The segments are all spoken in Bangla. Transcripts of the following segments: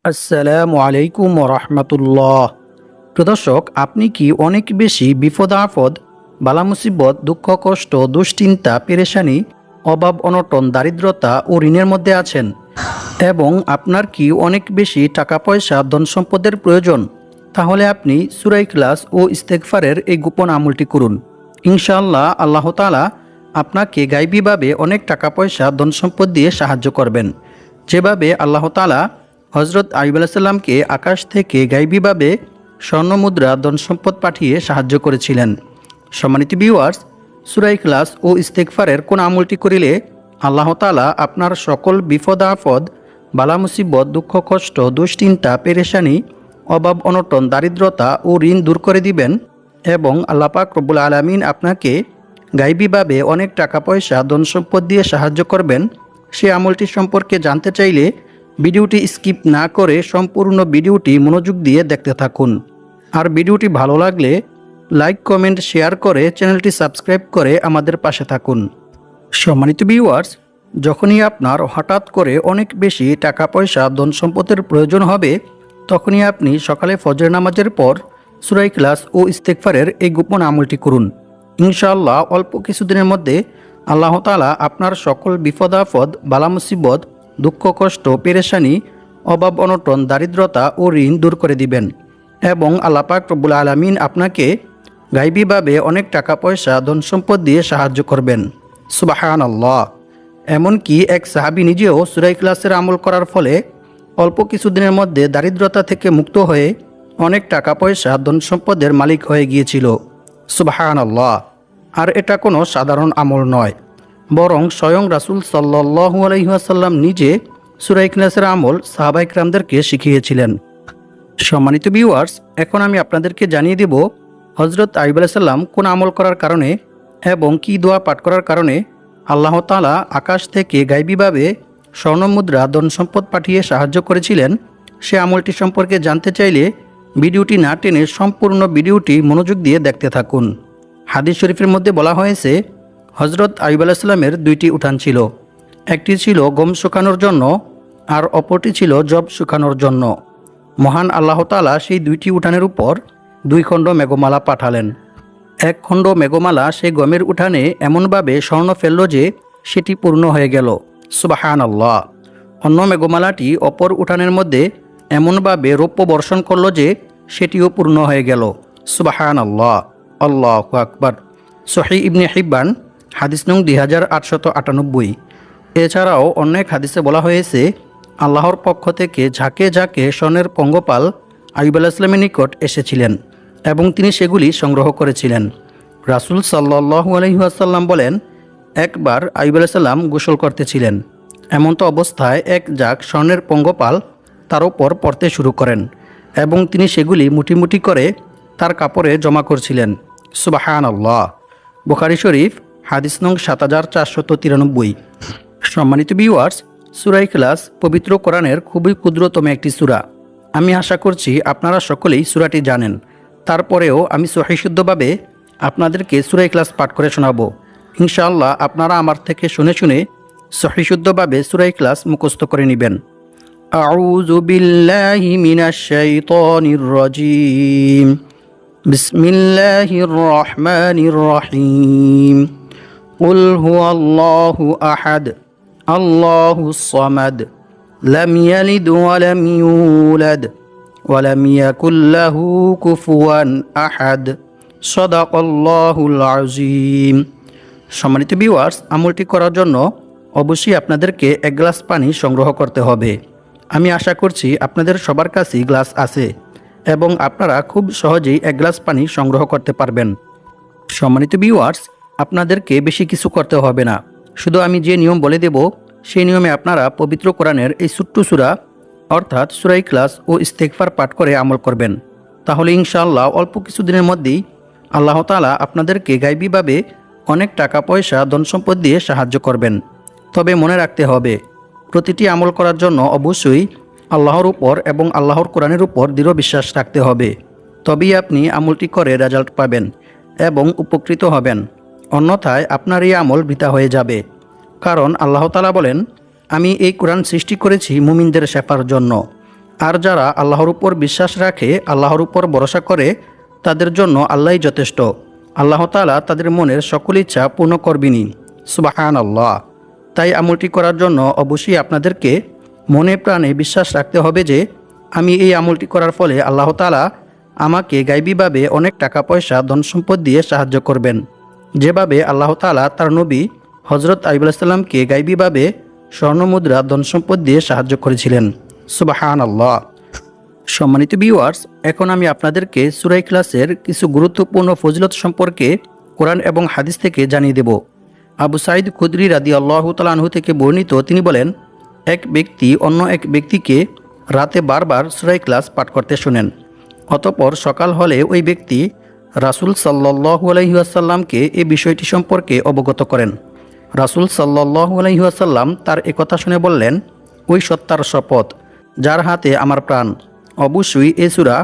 আসসালামু আলাইকুম রহমতুল্লাহ। প্রদর্শক, আপনি কি অনেক বেশি বিপদ আপদ, বালা মুসিবত, দুঃখ কষ্ট, দুশ্চিন্তা, পেরেশানি, অভাব অনটন, দারিদ্রতা ও ঋণের মধ্যে আছেন এবং আপনার কি অনেক বেশি টাকা পয়সা ধন সম্পদের প্রয়োজন? তাহলে আপনি সূরা ইখলাস ও ইস্তেগফারের এই গোপন আমলটি করুন। ইনশাআল্লাহ আল্লাহ তাআলা আপনাকে গায়বীভাবে অনেক টাকা পয়সা ধন সম্পদ দিয়ে সাহায্য করবেন। যেভাবে আল্লাহ তাআলা হজরত আইয়ুব আলাইহিস সালামকে আকাশ থেকে গায়বীভাবে স্বর্ণমুদ্রা ধন সম্পদ পাঠিয়ে সাহায্য করেছিলেন। সম্মানিত ভিউয়ার্স, সূরা ইখলাস ও ইস্তেগফারের কোন আমলটি করিলে আল্লাহ তাআলা আপনার সকল বিপদ আপদ, বালা মুসিবত, দুঃখ কষ্ট, দুশ্চিন্তা, পেরেশানি, অভাব অনটন, দারিদ্রতা ও ঋণ দূর করে দিবেন এবং আল্লাহ পাক রব্বুল আলামিন আপনাকে গায়বীভাবে অনেক টাকা পয়সা ধন সম্পদ দিয়ে সাহায্য করবেন, সে আমলটি সম্পর্কে জানতে চাইলে ভিডিওটি স্কিপ না করে সম্পূর্ণ ভিডিওটি মনোযোগ দিয়ে দেখতে থাকুন। আর ভিডিওটি ভালো লাগলে লাইক, কমেন্ট, শেয়ার করে চ্যানেলটি সাবস্ক্রাইব করে আমাদের পাশে থাকুন। সম্মানিত ভিউয়ার্স, যখনই আপনার হঠাৎ করে অনেক বেশি টাকা পয়সা ধন সম্পদের প্রয়োজন হবে, তখনই আপনি সকালে ফজর নামাজের পর সূরা ইখলাস ও ইস্তেগফারের এই গোপন আমলটি করুন। ইনশাআল্লাহ অল্প কিছুদিনের মধ্যে আল্লাহ তাআলা আপনার সকল বিপদ আপদ, বালা মুসিবত, দুঃখ কষ্ট, পেরেশানি, অভাব অনটন, দারিদ্রতা ও ঋণ দূর করে দিবেন এবং আল্লাহ পাক রব্বুল আলামিন আপনাকে গায়বীভাবে অনেক টাকা পয়সা ধন সম্পদ দিয়ে সাহায্য করবেন। সুবহানাল্লাহ। এমনকি এক সাহাবী নিজেও সূরা ইখলাসের আমল করার ফলে অল্প কিছুদিনের মধ্যে দারিদ্রতা থেকে মুক্ত হয়ে অনেক টাকা পয়সা ধন সম্পদের মালিক হয়ে গিয়েছিল। সুবহানাল্লাহ। আর এটা কোনো সাধারণ আমল নয়, বরং স্বয়ং রাসূল সাল্লাল্লাহু আলাইহি ওয়াসাল্লাম নিজে সূরা ইখলাসের আমল সাহাবায়ে কিরামদেরকে শিখিয়েছিলেন। সম্মানিত ভিউয়ার্স, এখন আমি আপনাদেরকে জানিয়ে দেব হযরত আইয়ুব আলাইহিস সালাম কোন আমল করার কারণে এবং কি দোয়া পাঠ করার কারণে আল্লাহ তাআলা আকাশ থেকে গায়বীভাবে স্বর্ণমুদ্রা ধন সম্পদ পাঠিয়ে সাহায্য করেছিলেন। সে আমলটি সম্পর্কে জানতে চাইলে ভিডিওটি না টেনে সম্পূর্ণ ভিডিওটি মনোযোগ দিয়ে দেখতে থাকুন। হাদিস শরীফের মধ্যে বলা হয়েছে, হজরত আইয়ুব আলাইহিস সালামের দুইটি উঠান ছিল। একটি ছিল গম শুকানোর জন্য আর অপরটি ছিল যব শুকানোর জন্য। মহান আল্লাহ তাআলা সেই দুইটি উঠানের উপর 2 খণ্ড মেঘমালা পাঠালেন। এক খণ্ড মেঘমালা সেই গমের উঠানে এমনভাবে স্বর্ণ ফেলল যে সেটি পূর্ণ হয়ে গেল। সুবহানাল্লাহ। অন্য মেঘমালাটি অপর উঠানের মধ্যে এমনভাবে রৌপ্য বর্ষণ করল যে সেটিও পূর্ণ হয়ে গেল। সুবহানাল্লাহ। আল্লাহু আকবার। সহিহ ইবনে হিব্বান হাদিস নং 2898। এছাড়াও অনেক হাদিসে বলা হয়েছে, আল্লাহর পক্ষ থেকে ঝাঁকে ঝাঁকে স্বর্ণের পঙ্গপাল আইয়ুব আলাইহিস সালামের নিকট এসেছিলেন এবং তিনি সেগুলি সংগ্রহ করেছিলেন। রাসূল সাল্লাল্লাহু আলাইহি ওয়াসাল্লাম বলেন, একবার আইয়ুব আলাইহিস সালাম গোসল করতেছিলেন। এমন তো অবস্থায় এক ঝাঁক স্বর্ণের পঙ্গপাল তার উপর পড়তে শুরু করেন এবং তিনি সেগুলি মুঠি মুঠি করে তার কাপড়ে জমা করছিলেন। সুবহানাল্লাহ। বুখারী শরীফ হাদিস নং 7493। সম্মানিত ভিউয়ার্স, সূরা ইখলাস পবিত্র কোরআনের খুবই ক্ষুদ্রতম একটি সূরা। আমি আশা করছি আপনারা সকলেই সূরাটি জানেন। তারপরেও আমি সহিশুদ্ধভাবে আপনাদেরকে সূরা ইখলাস পাঠ করে শোনাবো। ইনশাআল্লাহ আপনারা আমার থেকে শুনে শুনে সহিশুদ্ধভাবে সূরা ইখলাস মুখস্থ করে নেবেন। আউযু বিল্লাহি মিনাশ শাইতানির রাজীম। বিসমিল্লাহির রহমানির রহিম। কুল হুয়াল্লাহু আহাদ, আল্লাহুস সামাদ, লাম ইয়ালিদ ওয়া লাম ইউলাদ ওয়া লাম ইয়াকুল লাহু কুফুয়ান আহাদ। সাদাকাল্লাহুল আযীম। সম্মানিত ভিউয়ার্স, আমলটি করার জন্য অবশ্যই আপনাদেরকে 1 গ্লাস পানি সংগ্রহ করতে হবে। আমি আশা করছি আপনাদের সবার কাছেই গ্লাস আছে এবং আপনারা খুব সহজেই 1 গ্লাস পানি সংগ্রহ করতে পারবেন। সম্মানিত ভিউয়ার্স, আপনাদেরকে বেশি কিছু করতে হবে না, শুধু আমি যে নিয়ম বলে দেব সেই নিয়মে আপনারা পবিত্র কোরআনের এই ছোট্ট সূরা অর্থাৎ সূরা ইখলাস ও ইস্তেগফার পাঠ করে আমল করবেন। তাহলে ইনশাআল্লাহ অল্প কিছুদিনের মধ্যেই আল্লাহ তাআলা আপনাদেরকে গায়বীভাবে অনেক টাকা পয়সা ধন সম্পদ দিয়ে সাহায্য করবেন। তবে মনে রাখতে হবে, প্রতিটি আমল করার জন্য অবশ্যই আল্লাহর উপর এবং আল্লাহর কোরআনের উপর দৃঢ় বিশ্বাস রাখতে হবে। তবেই আপনি আমলটি করে রেজাল্ট পাবেন এবং উপকৃত হবেন। অন্যথায় আপনার এই আমল বৃথা হয়ে যাবে। কারণ আল্লাহ তাআলা বলেন, আমি এই কোরআন সৃষ্টি করেছি মুমিনদের শেফার জন্য। আর যারা আল্লাহর উপর বিশ্বাস রাখে, আল্লাহর উপর ভরসা করে, তাদের জন্য আল্লাহই যথেষ্ট। আল্লাহ তাআলা তাদের মনের সকল ইচ্ছা পূর্ণ করবেনই। সুবহানাল্লাহ। তাই আমলটি করার জন্য অবশ্যই আপনাদেরকে মনে প্রাণে বিশ্বাস রাখতে হবে যে আমি এই আমলটি করার ফলে আল্লাহ তাআলা আমাকে গায়বীভাবে অনেক টাকা পয়সা ধন সম্পদ দিয়ে সাহায্য করবেন, যেভাবে আল্লাহ তাআলা তার নবী হযরত আইয়ুব আলাইহিস সালামকে গায়বীভাবে স্বর্ণমুদ্রা ধন সম্পদ দিয়ে সাহায্য করেছিলেন। সুবহানাল্লাহ। সম্মানিত ভিউয়ার্স, এখন আমি আপনাদেরকে সূরা ইখলাসের কিছু গুরুত্বপূর্ণ ফজিলত সম্পর্কে কোরআন এবং হাদিস থেকে জানিয়ে দেব। আবু সাঈদ খুদরি রাদিয়াল্লাহু তাআলা আনহু থেকে বর্ণিত, তিনি বলেন, এক ব্যক্তি অন্য এক ব্যক্তিকে রাতে বারবার সূরা ইখলাস পাঠ করতে শোনেন। অতঃপর সকাল হলে ওই ব্যক্তি রাসূল সাল্লাল্লাহু আলাইহি ওয়াসাল্লামকে এই বিষয়টি সম্পর্কে অবগত করেন। রাসূল সাল্লাল্লাহু আলাইহি ওয়াসাল্লাম তার একথা শুনে বললেন, ওই সত্তার শপথ যার হাতে আমার প্রাণ, অবশ্যই এই সূরা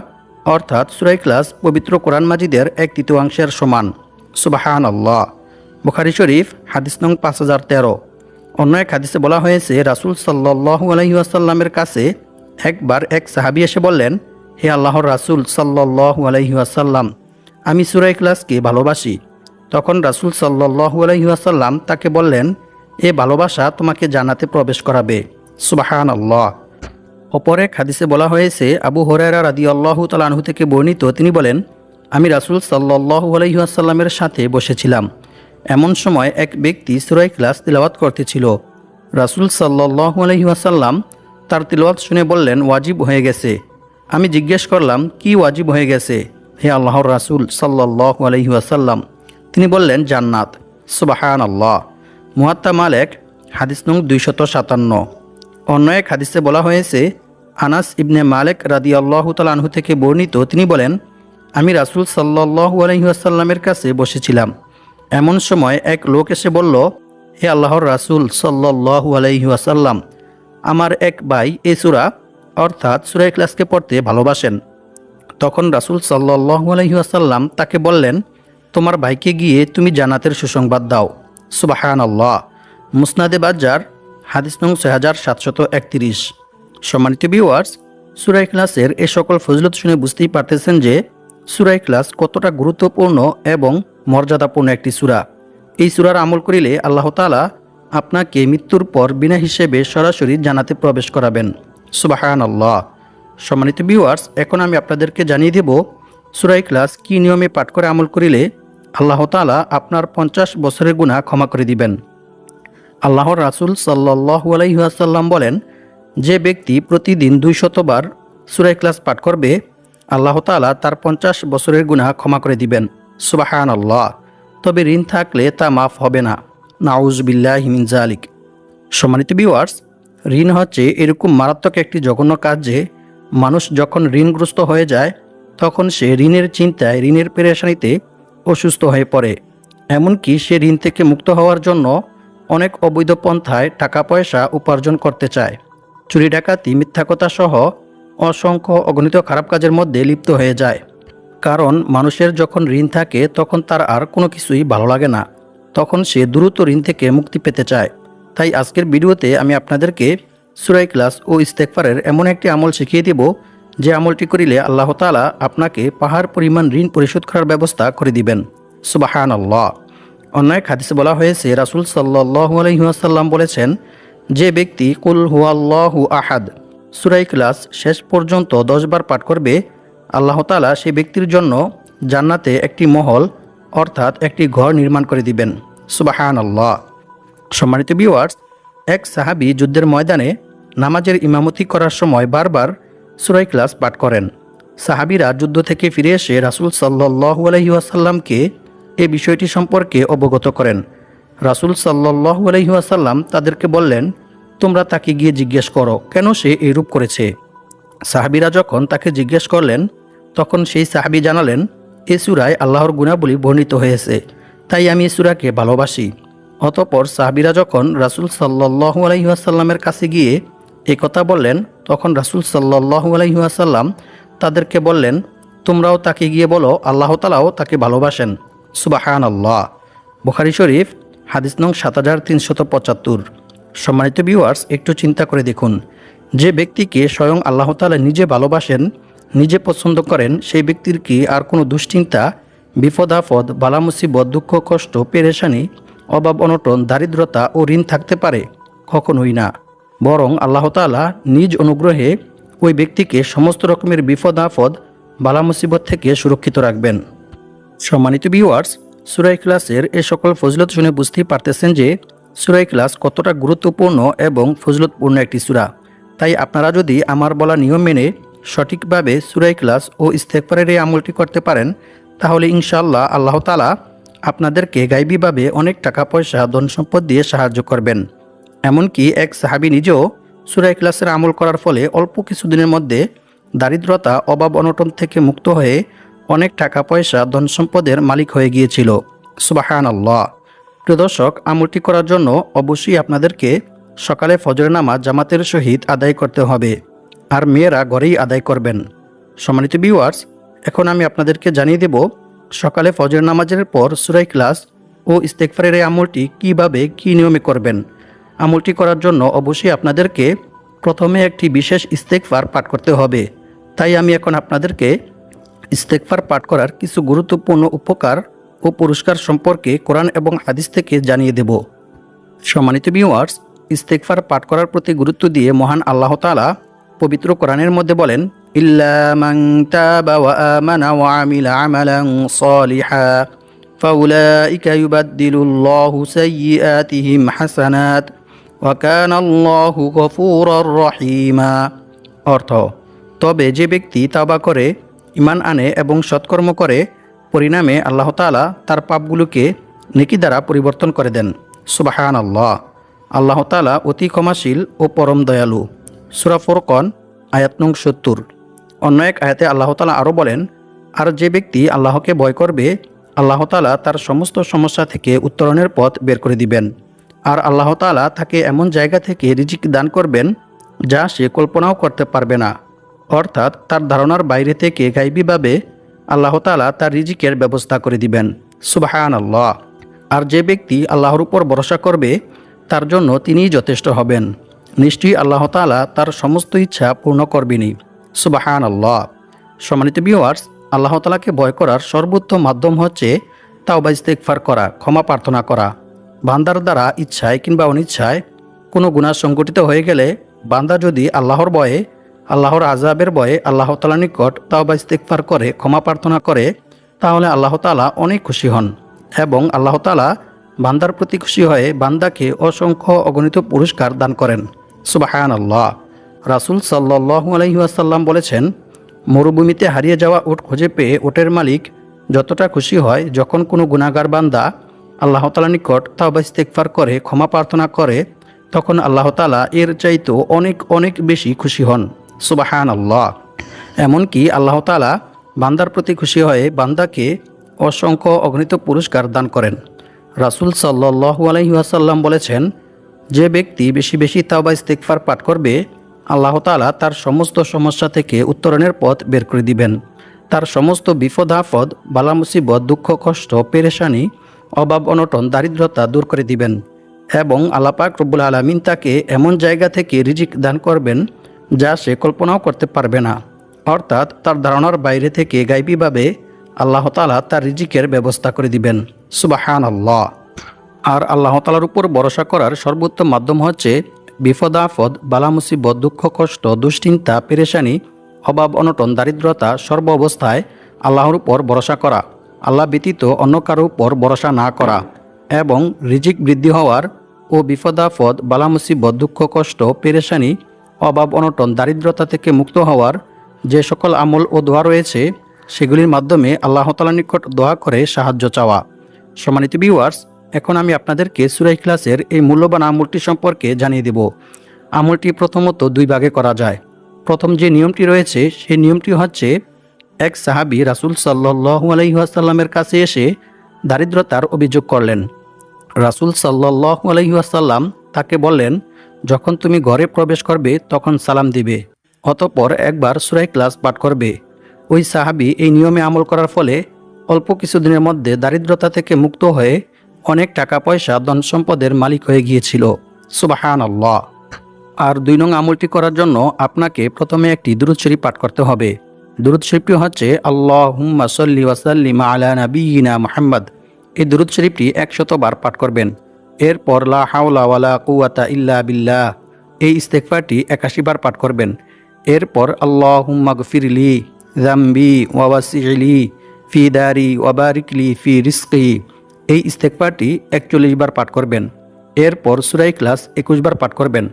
অর্থাৎ সূরা ইখলাস পবিত্র কোরআন মাজিদের 1/3 সমান। সুবহানাল্লাহ। বুখারী শরীফ হাদিস নং 5013। অন্য এক হাদিসে বলা হয়েছে, রাসূল সাল্লাল্লাহু আলাইহি ওয়াসাল্লামের কাছে একবার এক সাহাবী এসে বললেন, হে আল্লাহর রাসূল সাল্লাল্লাহু আলাইহি ওয়াসাল্লাম, আমি সূরা ইখলাসকে ভালোবাসি। তখন রাসূল সাল্লাল্লাহু আলাইহি ওয়াসাল্লাম তাকে বললেন, এ ভালোবাসা তোমাকে জান্নাতে প্রবেশ করাবে। সুবহানাল্লাহ। অপর এক হাদিসে বলা হয়েছে, আবু হুরায়রা রাদিয়াল্লাহু তাআলা আনহু থেকে বর্ণিত, তিনি বলেন, আমি রাসূল সাল্লাল্লাহু আলাইহি ওয়াসাল্লামের সাথে বসেছিলাম। এমন সময় এক ব্যক্তি সূরা ইখলাস তিলাওয়াত করতেছিল। রাসূল সাল্লাল্লাহু আলাইহি ওয়াসাল্লাম তার তিলাওয়াত শুনে বললেন, ওয়াজিব হয়ে গেছে। আমি জিজ্ঞেস করলাম, কি ওয়াজিব হয়ে গেছে হে আল্লাহর রাসূল সাল্লাল্লাহু আলাইহি ওয়াসাল্লাম? তিনি বললেন, জান্নাত। সুবহানাল্লাহ। মুয়াত্তা মালিক হাদিস নং 257। অন্য এক হাদিসে বলা হয়েছে, আনাস ইবনে মালিক রাদিয়াল্লাহু তাআলা আনহু থেকে বর্ণিত, তিনি বলেন, আমি রাসূল সাল্লাল্লাহু আলাইহি ওয়াসাল্লামের কাছে বসেছিলাম। এমন সময় এক লোক এসে বলল, হে আল্লাহর রাসূল সাল্লাল্লাহু আলাইহি ওয়াসাল্লাম, আমার এক ভাই এই সূরা অর্থাৎ সূরা ইখলাসকে পড়তে ভালোবাসেন। তখন রাসূল সাল্লাল্লাহু আলাইহি ওয়াসাল্লাম তাকে বললেন, তোমার ভাইকে গিয়ে তুমি জান্নাতের সুসংবাদ দাও। সুবহানাল্লাহ। মুসনাদে বাজ্জার হাদিস নং 6731। সম্মানিত ভিউয়ার্স, সূরা ইখলাসের এই সকল ফজিলত শুনে বুঝতেই পারতেছেন যে সূরা ইখলাস কতটা গুরুত্বপূর্ণ এবং মর্যাদাপূর্ণ একটি সূরা। এই সূরার আমল করিলে আল্লাহ তাআলা আপনাকে মৃত্যুর পর বিনা হিসেবে সরাসরি জান্নাতে প্রবেশ করাবেন। সুবহানাল্লাহ। সম্মানিত ভিউয়ার্স, এখন আমি আপনাদেরকে জানিয়ে দেব সূরা ইখলাস কী নিয়মে পাঠ করে আমল করিলে আল্লাহ তাআলা আপনার 50 বছরের গুনাহ ক্ষমা করে দিবেন। আল্লাহর রাসূল সাল্লাল্লাহু আলাইহি ওয়াসাল্লাম বলেন, যে ব্যক্তি প্রতিদিন 200 বার সূরা ইখলাস পাঠ করবে, আল্লাহ তাআলা তার 50 বছরের গুনাহ ক্ষমা করে দিবেন। সুবহানাল্লাহ। তবে ঋণ থাকলে তা মাফ হবে না। নাউযুবিল্লাহি মিন যালিক। সম্মানিত ভিউয়ার্স, ঋণ হচ্ছে এরকম মারাত্মক একটি জঘন্য কাজ যে মানুষ যখন ঋণগ্রস্ত হয়ে যায় তখন সে ঋণের চিন্তায়, ঋণের পেরেশানিতে অসুস্থ হয়ে পড়ে। এমনকি সে ঋণ থেকে মুক্ত হওয়ার জন্য অনেক অবৈধ পন্থায় টাকা পয়সা উপার্জন করতে চায়। চুরি ডাকাতি, মিথ্যা কথা সহ অসংখ্য অগণিত খারাপ কাজের মধ্যে লিপ্ত হয়ে যায়। কারণ মানুষের যখন ঋণ থাকে তখন তার আর কোনো কিছুই ভালো লাগে না, তখন সে দ্রুত ঋণ থেকে মুক্তি পেতে চায়। তাই আজকের ভিডিওতে আমি আপনাদেরকে সূরা ইখলাস ও ইস্তেগফারের এমন একটি আমল শিখিয়ে দেব, যে আমলটি করিলে আল্লাহ তাআলা আপনাকে পাহাড় পরিমাণ ঋণ পরিশোধ করার ব্যবস্থা করে দিবেন। সুবহানাল্লাহ। অন্য এক হাদিসে বলা হয়েছে, রাসূল সাল্লাল্লাহু আলাইহি ওয়াসাল্লাম বলেছেন, যে ব্যক্তি কুল হুয়াল্লাহু আহাদ সূরা ইখলাস শেষ পর্যন্ত 10 বার পাঠ করবে, আল্লাহ তাআলা সেই ব্যক্তির জন্য জান্নাতে একটি মহল অর্থাৎ একটি ঘর নির্মাণ করে দিবেন। সুবহানাল্লাহ। সম্মানিত ভিউয়ার্স, এক সাহাবী যুদ্ধের ময়দানে নামাজের ইমামতি করার সময় বারবার সূরা ইখলাস পাঠ করেন। সাহাবীরা যুদ্ধ থেকে ফিরে এসে রাসূল সাল্লাল্লাহু আলাইহি ওয়াসাল্লামকে এই বিষয়টি সম্পর্কে অবগত করেন। রাসূল সাল্লাল্লাহু আলাইহি ওয়াসাল্লাম তাদেরকে বললেন, তোমরা তাকে গিয়ে জিজ্ঞেস করো কেন সে এইরূপ করেছে। সাহাবীরা যখন তাকে জিজ্ঞেস করলেন তখন সেই সাহাবী জানালেন, এ সূরায় আল্লাহর গুণাবলী বর্ণিত হয়েছে, তাই আমি এই সূরাকে ভালোবাসি। অতঃপর সাহাবীরা যখন রাসূল সাল্লাল্লাহু আলাইহি ওয়াসাল্লামের কাছে গিয়ে এই কথা বললেন, তখন রাসূল সাল্লাল্লাহু আলাইহি ওয়াসাল্লাম তাদেরকে বললেন, তোমরাও তাকে গিয়ে বলো আল্লাহ তাআলাও তাকে ভালোবাসেন। সুবহানাল্লাহ। বুখারী শরীফ হাদিস নং 7375। সম্মানিত ভিউয়ার্স, একটু চিন্তা করে দেখুন, যে ব্যক্তিকে স্বয়ং আল্লাহ তাআলা নিজে ভালোবাসেন, নিজে পছন্দ করেন, সেই ব্যক্তির কি আর কোনো দুশ্চিন্তা, বিপদ আপদ, বালা মুসিবত, দুঃখ কষ্ট, পেরেশানি, অভাব অনটন, দারিদ্রতা ও ঋণ থাকতে পারে? কখনোই না। বরং আল্লাহ তাআলা নিজ অনুগ্রহে ওই ব্যক্তিকে সমস্ত রকমের বিপদ আপদ, বালা মুসিবত থেকে সুরক্ষিত রাখবেন। সম্মানিত ভিউয়ার্স, সূরা ইখলাসের এ সকল ফজিলত শুনে বুঝতেই পারতেছেন যে সূরা ইখলাস কতটা গুরুত্বপূর্ণ এবং ফজিলতপূর্ণ একটি সূরা। তাই আপনারা যদি আমার বলা নিয়ম মেনে সঠিকভাবে সূরা ইখলাস ও ইস্তেগফারের এই আমলটি করতে পারেন, তাহলে ইনশাআল্লাহ আল্লাহ তাআলা আপনাদেরকে গায়বীভাবে অনেক টাকা পয়সা, ধন সম্পদ দিয়ে সাহায্য করবেন। এমনকি এক সাহাবী নিজেও সূরা ইখলাসের আমল করার ফলে অল্প কিছুদিনের মধ্যে দারিদ্রতা, অভাব অনটন থেকে মুক্ত হয়ে অনেক টাকা পয়সা, ধন সম্পদের মালিক হয়ে গিয়েছিল। সুবহানাল্লাহ। প্রিয় দর্শক, আমলটি করার জন্য অবশ্যই আপনাদেরকে সকালে ফজরের নামাজ জামাতের সহিত আদায় করতে হবে, আর মেয়েরা ঘরেই আদায় করবেন। সম্মানিত ভিউয়ার্স, এখন আমি আপনাদেরকে জানিয়ে দেব সকালে ফজর নামাজের পর সূরা ইখলাস ও ইস্তেগফারের এই আমলটি কীভাবে, কী নিয়মে করবেন। আমলটি করার জন্য অবশ্যই আপনাদেরকে প্রথমে একটি বিশেষ ইস্তেগফার পাঠ করতে হবে। তাই আমি এখন আপনাদেরকে ইস্তেগফার পাঠ করার কিছু গুরুত্বপূর্ণ উপকার ও পুরস্কার সম্পর্কে কোরআন এবং হাদিস থেকে জানিয়ে দেব। সম্মানিত ভিউয়ার্স, ইস্তেগফার পাঠ করার প্রতি গুরুত্ব দিয়ে মহান আল্লাহ তাআলা পবিত্র কোরআনের মধ্যে বলেন, ইল্লা মান তাবা ওয়া আমানা ওয়া আমিলা আমালান সালিহা ফাউলাইকা ইউবাদদিলুল্লাহু সাইয়্যাতিহিম হাসানাত ওয়া কানাল্লাহু গফুরুর রহিমা। অর্থ, তবে যে ব্যক্তি তাওবা করে, ঈমান আনে এবং সৎকর্ম করে, পরিণামে আল্লাহ তাআলা তার পাপগুলোকে নেকি দ্বারা পরিবর্তন করে দেন। সুবহানাল্লাহ। আল্লাহ তাআলা অতি ক্ষমাশীল ও পরম দয়ালু। সূরা ফুরকান আয়াত নং ৭০। অন্য এক আয়াতে আল্লাহ তাআলা আরও বলেন, আর যে ব্যক্তি আল্লাহকে ভয় করবে, আল্লাহ তাআলা তার সমস্ত সমস্যা থেকে উত্তরণের পথ বের করে দিবেন। আর আল্লাহ তাআলা তাকে এমন জায়গা থেকে রিজিক দান করবেন যা সে কল্পনাও করতে পারবে না। অর্থাৎ তার ধারণার বাইরে থেকে গায়বীভাবে আল্লাহ তাআলা তার রিজিকের ব্যবস্থা করে দিবেন। সুবহানাল্লাহ। আর যে ব্যক্তি আল্লাহর উপর ভরসা করবে, তার জন্য তিনিই যথেষ্ট হবেন। নিশ্চয়ই আল্লাহ তাআলা তার সমস্ত ইচ্ছা পূর্ণ করবেনই। সুবহানাল্লাহ। সম্মানিত ভিউয়ার্স, আল্লাহ তাআলাকে ভয় করার সর্বোত্তম মাধ্যম হচ্ছে তাওবা ইস্তেগফার করা, ক্ষমা প্রার্থনা করা। বান্দার দ্বারা ইচ্ছায় কিংবা অনিচ্ছায় কোনো গুনাহ সংঘটিত হয়ে গেলে বান্দা যদি আল্লাহর ভয়ে, আল্লাহর আযাবের ভয়ে আল্লাহ তাআলার নিকট তাওবা ইস্তেগফার করে, ক্ষমা প্রার্থনা করে, তাহলে আল্লাহ তাআলা অনেক খুশি হন এবং আল্লাহ তাআলা বান্দার প্রতি খুশি হয়ে বান্দাকে অসংখ্য অগণিত পুরস্কার দান করেন। সুবহানাল্লাহ। রাসূল সাল্লাল্লাহু আলাইহি ওয়াসাল্লাম বলেছেন, মরুভূমিতে হারিয়ে যাওয়া উট খুঁজে পেয়ে উটের মালিক যতটা খুশি হয় যখন কোনো গুনাহগার বান্দা আল্লাহ তাআলার নিকট তাওবা ইস্তেগফার করে, ক্ষমা প্রার্থনা করে, তখন আল্লাহ তাআলা এর চাইতেও অনেক অনেক বেশি খুশি হন। সুবহানাল্লাহ। এমনকি আল্লাহ তাআলা বান্দার প্রতি খুশি হয়ে বান্দাকে অসংখ্য অগণিত পুরস্কার দান করেন। রাসূল সাল্লাল্লাহু আলাইহি ওয়াসাল্লাম বলেছেন, যে ব্যক্তি বেশি বেশি তাওবা ইস্তেগফার পাঠ করবে, আল্লাহ তাআলা তার সমস্ত সমস্যা থেকে উত্তরণের পথ বের করে দিবেন। তার সমস্ত বিপদ আপদ, বালা মুসিবত, দুঃখ কষ্ট, পেরেশানি, অভাব অনটন, দারিদ্রতা দূর করে দিবেন এবং আল্লাহ পাক রব্বুল আলামিন তাকে এমন জায়গা থেকে রিজিক দান করবেন যা সে কল্পনাও করতে পারবে না। অর্থাৎ তার ধারণার বাইরে থেকে গায়বীভাবে আল্লাহ তাআলা তার রিজিকের ব্যবস্থা করে দিবেন। সুবহানাল্লাহ। আর আল্লাহ তাআলার উপর ভরসা করার সর্বোত্তম মাধ্যম হচ্ছে বিপদ আপদ, বালা মুসিবত, দুঃখ কষ্ট, দুশ্চিন্তা, পেরেশানি, অভাব অনটন, দারিদ্রতা সর্ব অবস্থায় আল্লাহর উপর ভরসা করা, আল্লাহ ব্যতীত অন্য কারো উপর ভরসা না করা এবং রিজিক বৃদ্ধি হওয়ার ও বিপদ আপদ, বালা মুসিবত, দুঃখ কষ্ট, পেরেশানি, অভাব অনটন, দারিদ্রতা থেকে মুক্ত হওয়ার যে সকল আমল ও দোয়া রয়েছে, সেগুলির মাধ্যমে আল্লাহ তাআলার নিকট দোয়া করে সাহায্য চাওয়া। সম্মানিত ভিউয়ার্স, এখন আমি আপনাদেরকে সূরা ইখলাসের এই মূল্যবান আমলটি সম্পর্কে জানিয়ে দেব। আমলটি প্রথমত দুই ভাগে করা যায়। প্রথম যে নিয়মটি রয়েছে সেই নিয়মটি হচ্ছে, এক সাহাবী রাসূল সাল্লাল্লাহু আলাইহি ওয়াসাল্লামের কাছে এসে দারিদ্রতার অভিযোগ করলেন। রাসূল সাল্লাল্লাহু আলাইহি ওয়াসাল্লাম তাকে বললেন, যখন তুমি ঘরে প্রবেশ করবে তখন সালাম দিবে, অতঃপর একবার সূরা ইখলাস পাঠ করবে। ওই সাহাবী এই নিয়মে আমল করার ফলে অল্প কিছুদিনের মধ্যে দারিদ্রতা থেকে মুক্ত হয়ে অনেক টাকা পয়সা, ধন সম্পদের মালিক হয়ে গিয়েছিল। সুবহানাল্লাহ। আর 2 নং আমলটি করার জন্য আপনাকে প্রথমে একটি দুরূদ শরীফ পাঠ করতে হবে। দুরূদ শরীফটি হচ্ছে আল্লাহুম্মা সাল্লি ওয়া সাল্লিম আলা নাবিয়িনা মুহাম্মদ। এই দুরূদ শরীফটি 100 বার পাঠ করবেন। এরপর লা হাওলা ওয়ালা কুওয়াতা ইল্লা বিল্লাহ এই ইস্তেগফারটি 81 বার পাঠ করবেন। এরপর আল্লাহুম্মা গফিরলি যামবি ওয়া ওয়াসি'লি ফি দারি ওয়া বারিকলি ফি রিজকি এই ইস্তেগফারটি 41 বার পাঠ করবেন। এরপর সূরা ইখলাস 21 বার পাঠ করবেন।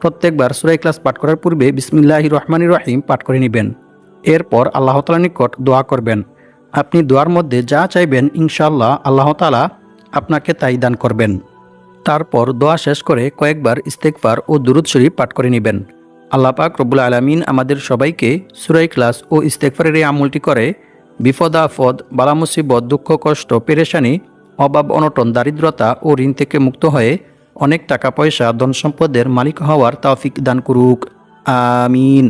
প্রত্যেকবার সূরা ইখলাস পাঠ করার পূর্বে বিসমিল্লাহির রহমানির রহিম পাঠ করে নেবেন। এরপর আল্লাহ তাআলার নিকট দোয়া করবেন। আপনি দোয়ার মধ্যে যা চাইবেন ইনশাআল্লাহ আল্লাহ তাআলা আপনাকে তাই দান করবেন। তারপর দোয়া শেষ করে কয়েকবার ইস্তেগফার ও দুরূদ শরীফ পাঠ করে নেবেন। আল্লাহ পাক রব্বুল আলামিন আমাদের সবাইকে সূরা ইখলাস ও ইস্তেগফারের এই আমলটি করে বিপদ আপদ, বালা মুসিবত, দুঃখ কষ্ট, পেরেশানি, অভাব অনটন, দারিদ্রতা ও ঋণ থেকে মুক্ত হয়ে অনেক টাকা পয়সা, ধন সম্পদের মালিক হওয়ার তৌফিক দান করুক। আমিন।